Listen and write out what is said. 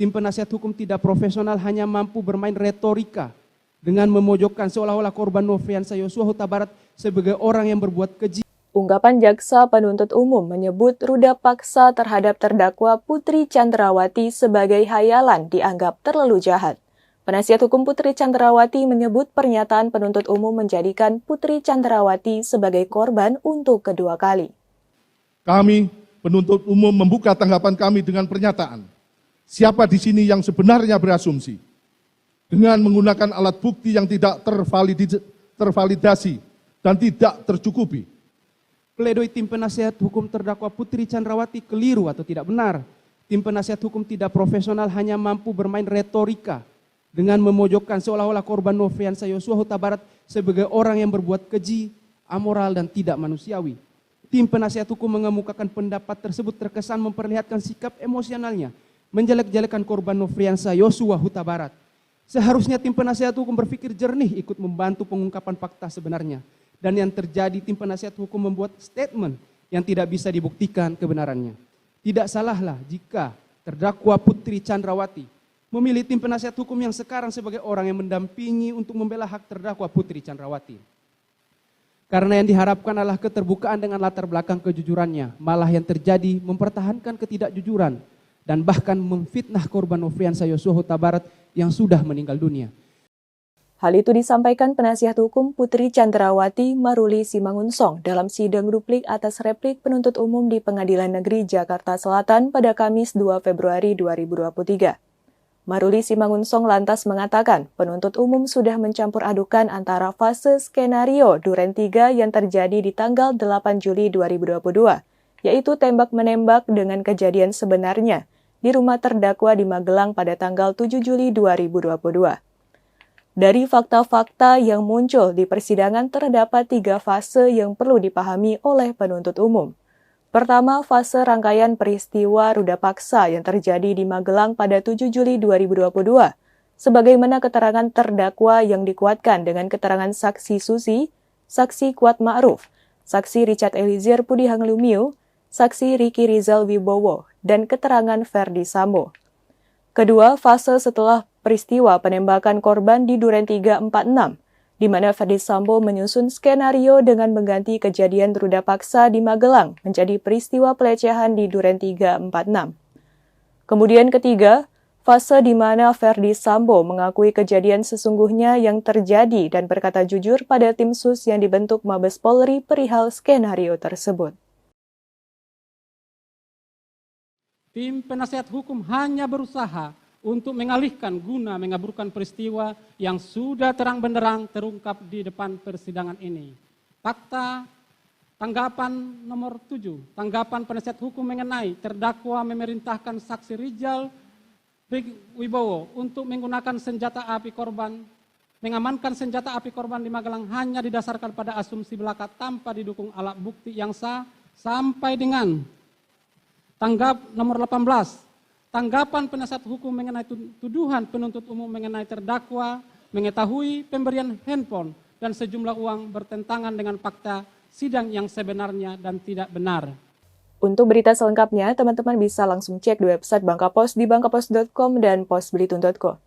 tim penasihat hukum tidak profesional hanya mampu bermain retorika dengan memojokkan seolah-olah korban Nofriansah Yosua Huta Barat sebagai orang yang berbuat keji. Ungkapan jaksa penuntut umum menyebut ruda paksa terhadap terdakwa Putri Chandrawati sebagai hayalan dianggap terlalu jahat. Penasihat hukum Putri Chandrawati menyebut pernyataan penuntut umum menjadikan Putri Chandrawati sebagai korban untuk kedua kali. Kami, penuntut umum, membuka tanggapan kami dengan pernyataan. Siapa di sini yang sebenarnya berasumsi dengan menggunakan alat bukti yang tidak tervalidasi dan tidak tercukupi. Pledoi tim penasihat hukum terdakwa Putri Chandrawati keliru atau tidak benar. Tim penasihat hukum tidak profesional hanya mampu bermain retorika dengan memojokkan seolah-olah korban Nofriansah Yosua Huta Barat sebagai orang yang berbuat keji, amoral, dan tidak manusiawi. Tim penasihat hukum mengemukakan pendapat tersebut terkesan memperlihatkan sikap emosionalnya, menjelek-jelekan korban Nofriansah Yosua Huta Barat. Seharusnya tim penasihat hukum berpikir jernih ikut membantu pengungkapan fakta sebenarnya. Dan yang terjadi, tim penasihat hukum membuat statement yang tidak bisa dibuktikan kebenarannya. Tidak salahlah jika terdakwa Putri Chandrawati memilih tim penasihat hukum yang sekarang sebagai orang yang mendampingi untuk membela hak terdakwa Putri Chandrawati. Karena yang diharapkan adalah keterbukaan dengan latar belakang kejujurannya, malah yang terjadi mempertahankan ketidakjujuran dan bahkan memfitnah korban Nofriansah Yosua Huta Barat yang sudah meninggal dunia. Hal itu disampaikan penasihat hukum Putri Chandrawati Maruli Simangunsong dalam sidang duplik atas replik penuntut umum di Pengadilan Negeri Jakarta Selatan pada Kamis 2 Februari 2023. Maruli Simangunsong lantas mengatakan penuntut umum sudah mencampur adukan antara fase skenario Duren 3 yang terjadi di tanggal 8 Juli 2022, yaitu tembak-menembak dengan kejadian sebenarnya di rumah terdakwa di Magelang pada tanggal 7 Juli 2022. Dari fakta-fakta yang muncul di persidangan terdapat 3 fase yang perlu dipahami oleh penuntut umum. Pertama, fase rangkaian peristiwa ruda paksa yang terjadi di Magelang pada 7 Juli 2022, sebagaimana keterangan terdakwa yang dikuatkan dengan keterangan saksi Susi, saksi Kuat Ma'ruf, saksi Richard Eliezer Pudihang Lumiu, saksi Ricky Rizal Wibowo, dan keterangan Ferdi Sambo. Kedua, fase setelah peristiwa penembakan korban di Duren 346, di mana Ferdi Sambo menyusun skenario dengan mengganti kejadian ruda paksa di Magelang menjadi peristiwa pelecehan di Duren 346. Kemudian ketiga, fase di mana Ferdi Sambo mengakui kejadian sesungguhnya yang terjadi dan berkata jujur pada tim sus yang dibentuk Mabes Polri perihal skenario tersebut. Tim penasihat hukum hanya berusaha untuk mengalihkan guna mengaburkan peristiwa yang sudah terang benderang terungkap di depan persidangan ini. Fakta tanggapan nomor 7, tanggapan penasihat hukum mengenai terdakwa memerintahkan saksi Rizal Wibowo untuk menggunakan senjata api korban, mengamankan senjata api korban di Magelang hanya didasarkan pada asumsi belaka tanpa didukung alat bukti yang sah, sampai dengan tanggap nomor 18, tanggapan penasihat hukum mengenai tuduhan penuntut umum mengenai terdakwa mengetahui pemberian handphone dan sejumlah uang bertentangan dengan fakta sidang yang sebenarnya dan tidak benar. Untuk berita selengkapnya, teman-teman bisa langsung cek di website Bangka Pos di bangkapos.com dan posbelitung.co.